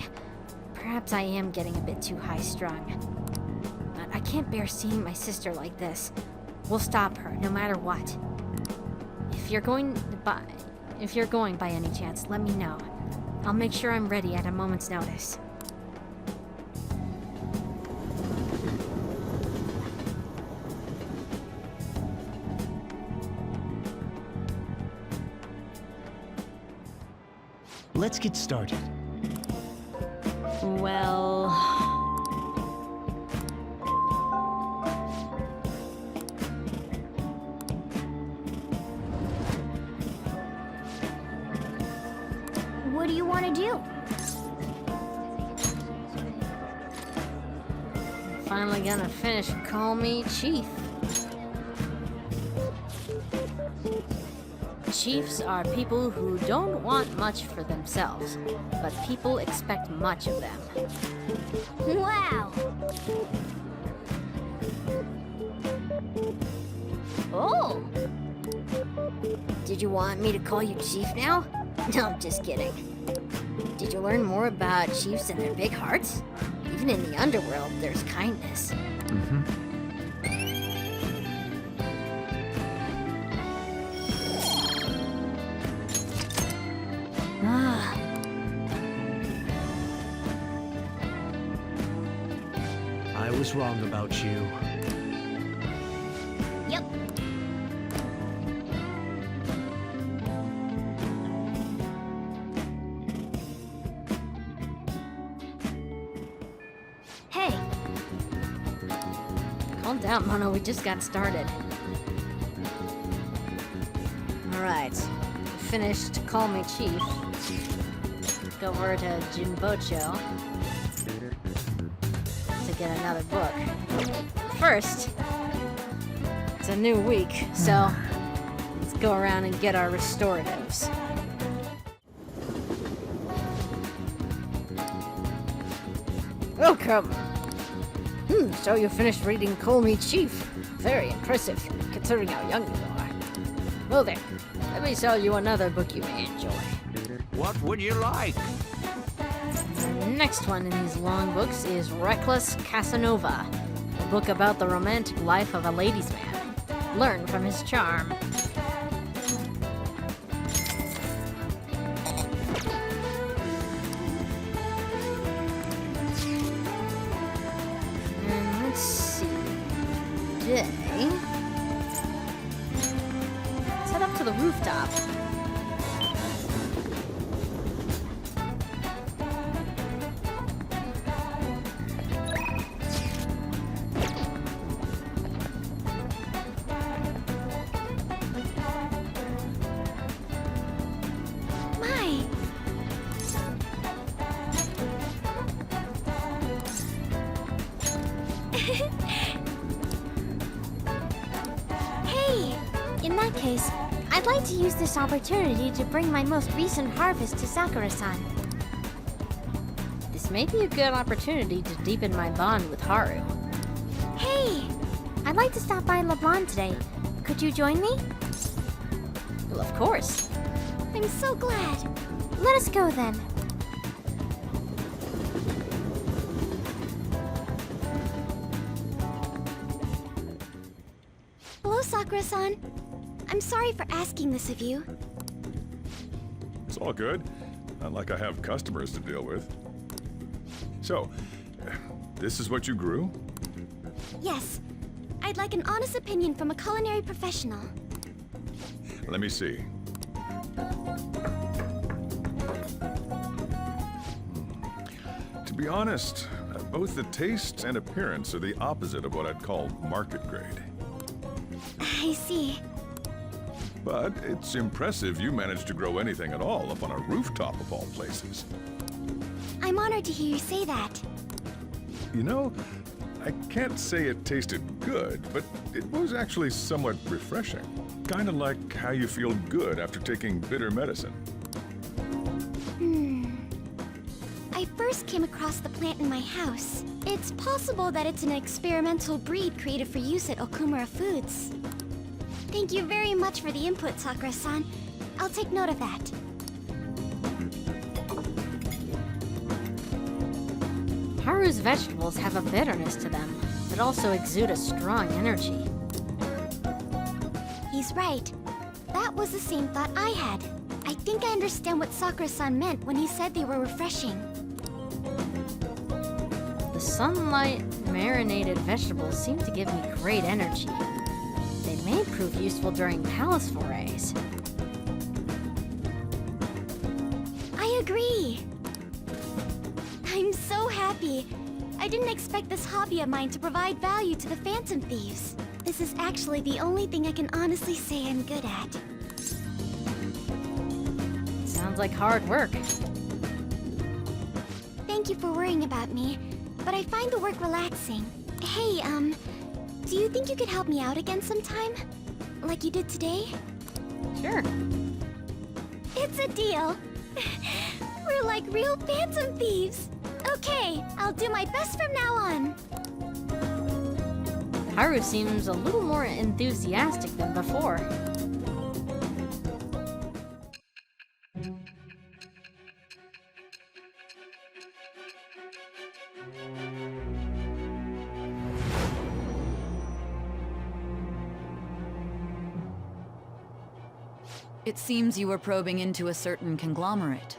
Perhaps I am getting a bit too high-strung. But I can't bear seeing my sister like this. We'll stop her, no matter what. If you're going by any chance, let me know. I'll make sure I'm ready at a moment's notice. Let's get started. Well... What do you want to do? I'm finally gonna finish Call Me Chief. Chiefs are people who don't want much for themselves, but people expect much of them. Wow! Oh! Did you want me to call you Chief now? No, I'm just kidding. Did you learn more about chiefs and their big hearts? Even in the underworld, there's kindness. Ah. I was wrong about you. Yep. Hey! Calm down, Mono. We just got started. Alright. Finished Call Me Chief. Go over to Jinbocho to get another book. First, it's a new week, so let's go around and get our restoratives. Welcome! So you finished reading Call Me Chief. Very impressive, considering how young you are. Well then, let me sell you another book you may enjoy. What would you like? The next one in these long books is Reckless Casanova, a book about the romantic life of a ladies' man. Learn from his charm. And let's see. Today, let's head up to the rooftop. My! Hey! In that case, I'd like to use this opportunity to bring my most recent harvest to Sakura-san. This may be a good opportunity to deepen my bond with Haru. Hey! I'd like to stop by LeBlanc today. Could you join me? Well, of course. I'm so glad. Let us go then. Hello, Sakura-san. I'm sorry for asking this of you. It's all good. Not like I have customers to deal with. So, this is what you grew? Yes. I'd like an honest opinion from a culinary professional. Let me see. To be honest, both the taste and appearance are the opposite of what I'd call market grade. I see. But it's impressive you managed to grow anything at all up on a rooftop of all places. I'm honored to hear you say that. You know, I can't say it tasted good, but it was actually somewhat refreshing. Kind of like how you feel good after taking bitter medicine. I first came across the plant in my house. It's possible that it's an experimental breed created for use at Okumura Foods. Thank you very much for the input, Sakura-san. I'll take note of that. Haru's vegetables have a bitterness to them, but also exude a strong energy. He's right. That was the same thought I had. I think I understand what Sakura-san meant when he said they were refreshing. The sunlight marinated vegetables seem to give me great energy. They may prove useful during palace forays. I agree. I'm so happy. I didn't expect this hobby of mine to provide value to the Phantom Thieves. This is actually the only thing I can honestly say I'm good at. Sounds like hard work. Thank you for worrying about me, but I find the work relaxing. Hey, do you think you could help me out again sometime? Like you did today? Sure. It's a deal. We're like real Phantom Thieves. Okay, I'll do my best from now on. Haru seems a little more enthusiastic than before. It seems you were probing into a certain conglomerate.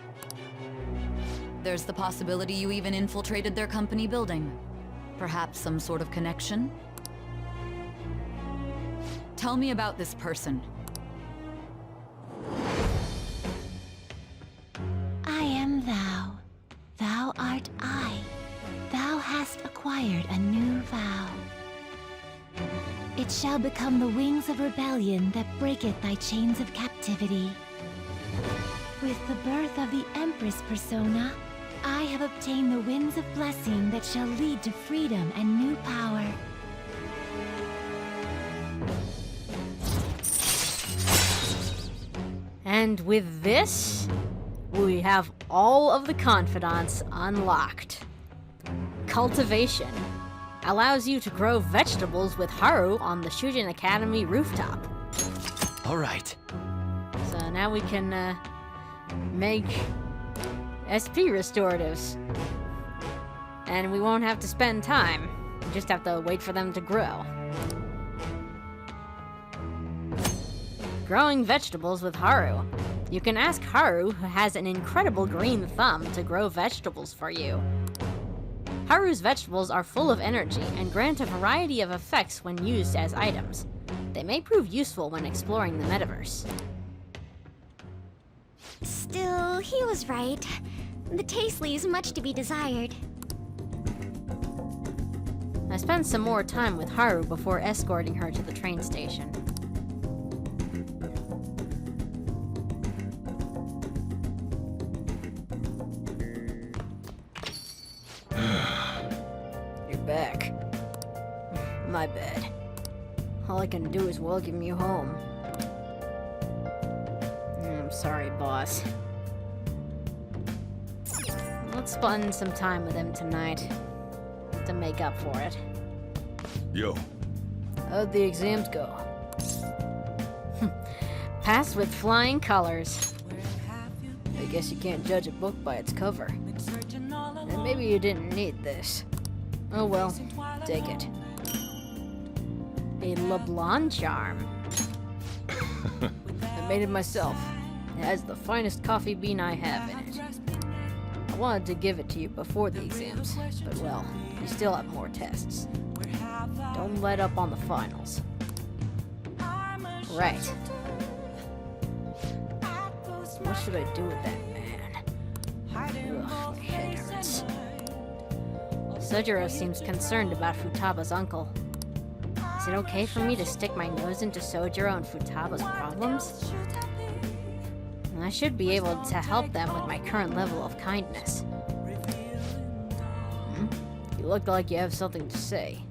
There's the possibility you even infiltrated their company building. Perhaps some sort of connection? Tell me about this person. I am thou. Thou art I. Thou hast acquired a new vow. It shall become the wings of rebellion that breaketh thy chains of captivity. With the birth of the Empress persona, I have obtained the winds of blessing that shall lead to freedom and new power. And with this, we have all of the confidants unlocked. Cultivation allows you to grow vegetables with Haru on the Shujin Academy rooftop. All right. So now we can make SP restoratives. And we won't have to spend time. We just have to wait for them to grow. Growing vegetables with Haru. You can ask Haru, who has an incredible green thumb, to grow vegetables for you. Haru's vegetables are full of energy and grant a variety of effects when used as items. They may prove useful when exploring the metaverse. Still, he was right. The taste leaves much to be desired. I spent some more time with Haru before escorting her to the train station. You're back. My bad. All I can do is welcome you home. I'm sorry, boss. Let's spend some time with him tonight to make up for it. Yo. How'd the exams go? Passed with flying colors. I guess you can't judge a book by its cover. And maybe you didn't need this. Oh well, take it. A LeBlanc charm. I made it myself. It has the finest coffee bean I have in it. I wanted to give it to you before the exams, but well, you still have more tests. Don't let up on the finals. Right. What should I do with that man? Ugh, my head hurts. Sojiro seems concerned about Futaba's uncle. Is it okay for me to stick my nose into Sojiro and Futaba's problems? I should be able to help them with my current level of kindness. You You look like you have something to say.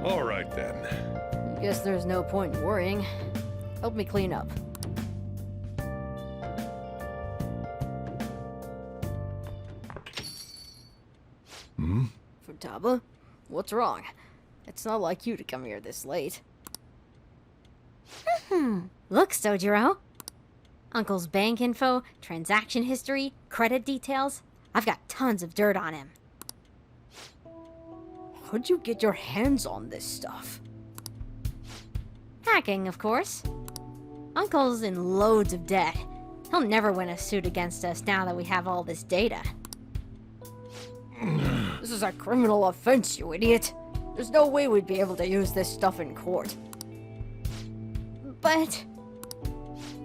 All right, then. Guess there's no point in worrying. Help me clean up. Futaba? What's wrong? It's not like you to come here this late. Look, Sojiro. Uncle's bank info, transaction history, credit details. I've got tons of dirt on him. How'd you get your hands on this stuff? Hacking, of course. Uncle's in loads of debt. He'll never win a suit against us now that we have all this data. This is a criminal offense, you idiot. There's no way we'd be able to use this stuff in court. But...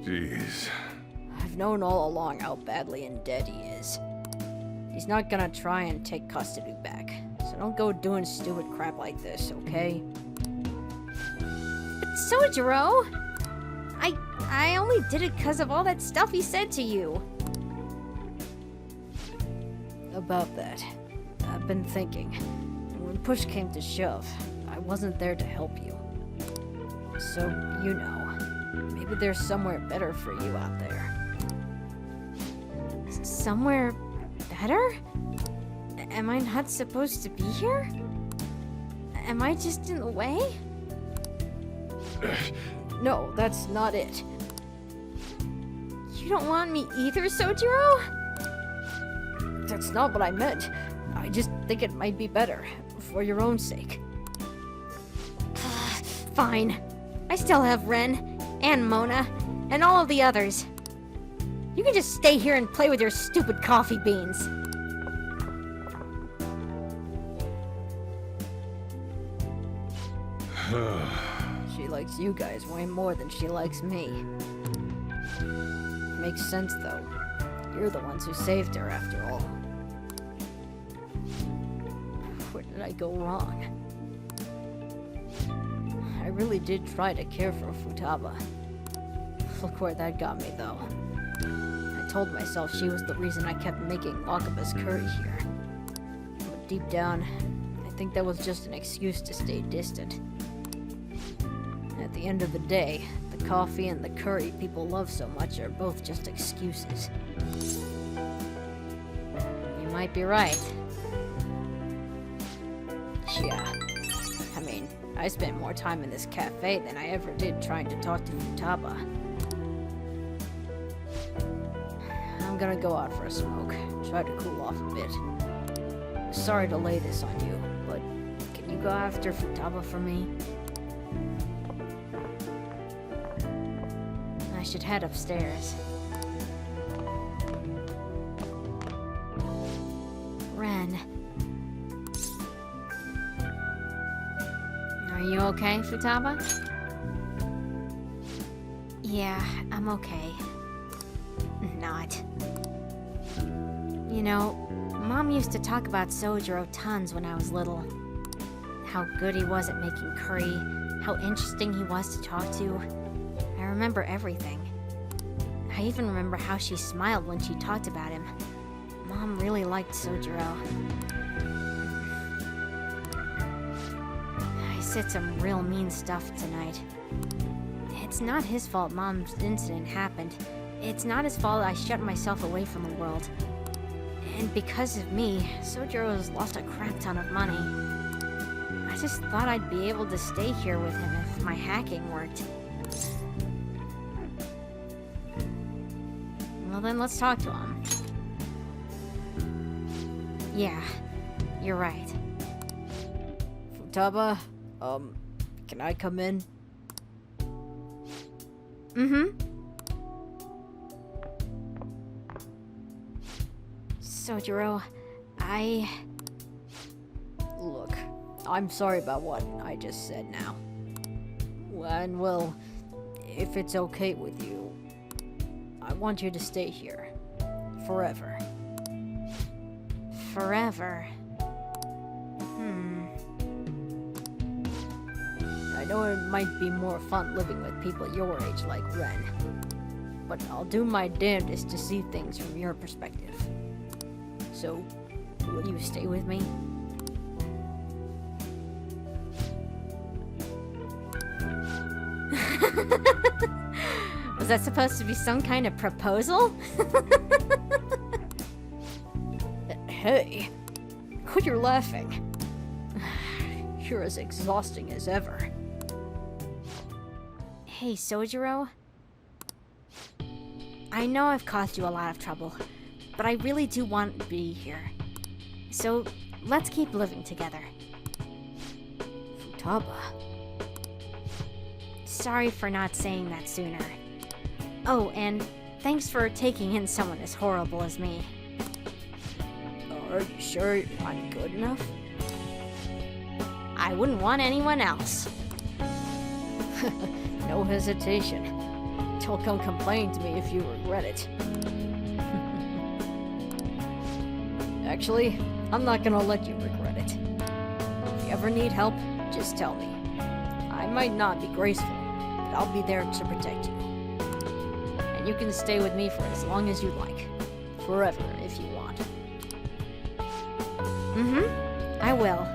Jeez. I've known all along how badly in debt he is. He's not gonna try and take custody back, so don't go doing stupid crap like this, okay? But Sojiro! I only did it because of all that stuff he said to you. About that, I've been thinking. When push came to shove, I wasn't there to help you. So, you know, maybe there's somewhere better for you out there. Somewhere better? Am I not supposed to be here? Am I just in the way? No, that's not it. You don't want me either, Sojiro? That's not what I meant. I just think it might be better, for your own sake. Fine. I still have Ren, and Mona, and all of the others. You can just stay here and play with your stupid coffee beans. She likes you guys way more than she likes me. Makes sense, though. You're the ones who saved her, after all. Where did I go wrong? I really did try to care for Futaba. Look where that got me, though. I told myself she was the reason I kept making Wakaba's curry here. But deep down, I think that was just an excuse to stay distant. At the end of the day, the coffee and the curry people love so much are both just excuses. You might be right. Yeah. I mean, I spent more time in this cafe than I ever did trying to talk to Futaba. I'm gonna go out for a smoke, try to cool off a bit. Sorry to lay this on you, but can you go after Futaba for me? I should head upstairs. Ren. Are you okay, Futaba? Yeah, I'm okay. Not. You know, Mom used to talk about Sojiro tons when I was little. How good he was at making curry, how interesting he was to talk to. I remember everything. I even remember how she smiled when she talked about him. Mom really liked Sojiro. I said some real mean stuff tonight. It's not his fault Mom's incident happened. It's not his fault I shut myself away from the world. And because of me, Sojiro has lost a crap ton of money. I just thought I'd be able to stay here with him if my hacking worked. Well then, let's talk to him. Yeah, you're right. Futaba, can I come in? Mm-hmm. Sojiro, Look, I'm sorry about what I just said now. And well, if it's okay with you, I want you to stay here. Forever. Forever. I know it might be more fun living with people your age like Ren. but I'll do my damnedest to see things from your perspective. So, will you stay with me? Was that supposed to be some kind of proposal? Hey, quit your laughing. You're as exhausting as ever. Hey, Sojiro. I know I've caused you a lot of trouble, but I really do want to be here. So, let's keep living together. Futaba. Sorry for not saying that sooner. Oh, and thanks for taking in someone as horrible as me. Are you sure you're not good enough? I wouldn't want anyone else. No hesitation. Don't come complain to me if you regret it. Actually, I'm not gonna let you regret it. If you ever need help, just tell me. I might not be graceful, but I'll be there to protect you. And you can stay with me for as long as you like. Forever, if you want. I will.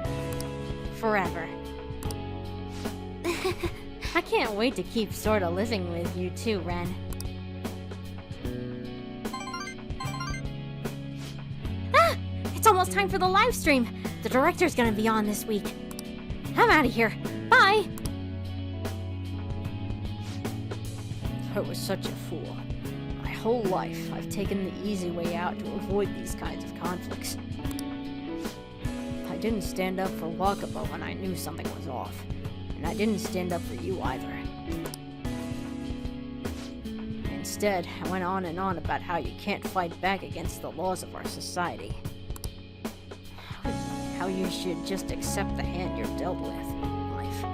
Forever. I can't wait to keep sorta living with you too, Ren. Ah! It's almost time for the live stream. The director's gonna be on this week. I'm out of here. Bye! I was such a fool. My whole life, I've taken the easy way out to avoid these kinds of conflicts. I didn't stand up for Wakaba when I knew something was off. And I didn't stand up for you either. Instead, I went on and on about how you can't fight back against the laws of our society. How you should just accept the hand you're dealt with in life.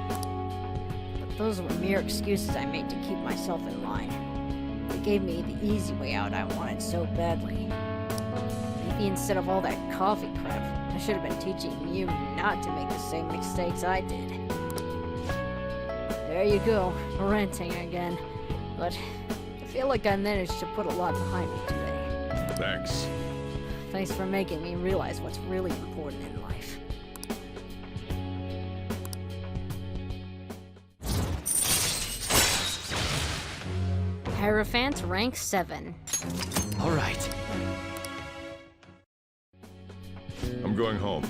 But those were mere excuses I made to keep myself in line. They gave me the easy way out I wanted so badly. Maybe instead of all that coffee crap, I should have been teaching you not to make the same mistakes I did. There you go, ranting again. But I feel like I managed to put a lot behind me today. Thanks. Thanks for making me realize what's really important in life. Hierophant rank 7. All right. I'm going home.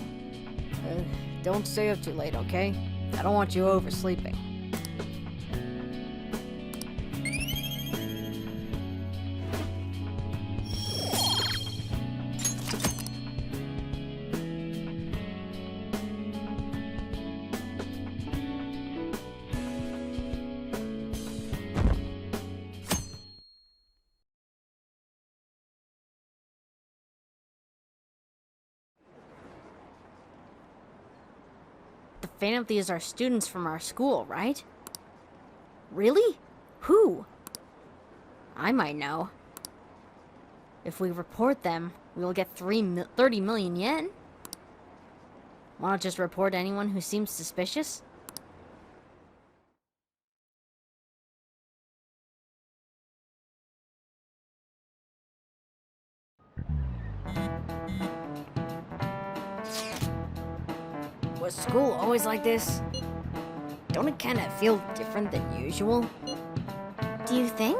Don't stay up too late, okay? I don't want you oversleeping. The Phantom Thieves are students from our school, right? Really? Who? I might know. If we report them, we'll get 30 million yen. Wanna just report anyone who seems suspicious? Was school always like this? Don't it kind of feel different than usual? Do you think?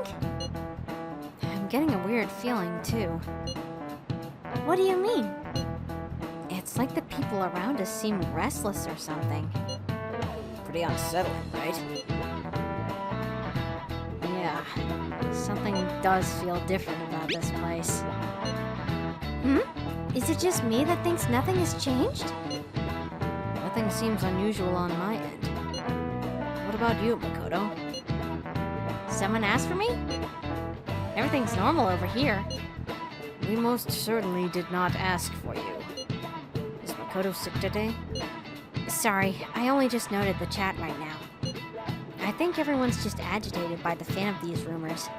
I'm getting a weird feeling, too. What do you mean? It's like the people around us seem restless or something. Pretty unsettling, right? Yeah, something does feel different about this place. Is it just me that thinks nothing has changed? Nothing seems unusual on my end. What about you, Makoto? Someone asked for me? Everything's normal over here. We most certainly did not ask for you. Is Makoto sick today? Sorry, I only just noted the chat right now. I think everyone's just agitated by the fan of these rumors.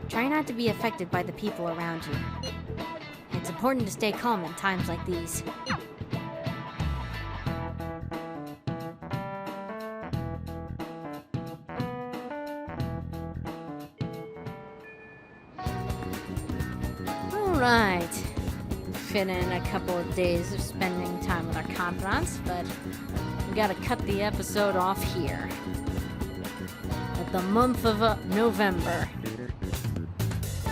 Try not to be affected by the people around you. It's important to stay calm in times like these. fit in a couple of days of spending time with our confidants, but we gotta cut the episode off here. At the month of November.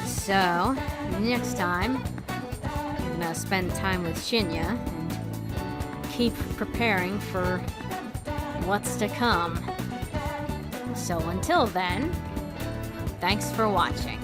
So, next time, I'm gonna spend time with Shinya and keep preparing for what's to come. So until then, thanks for watching.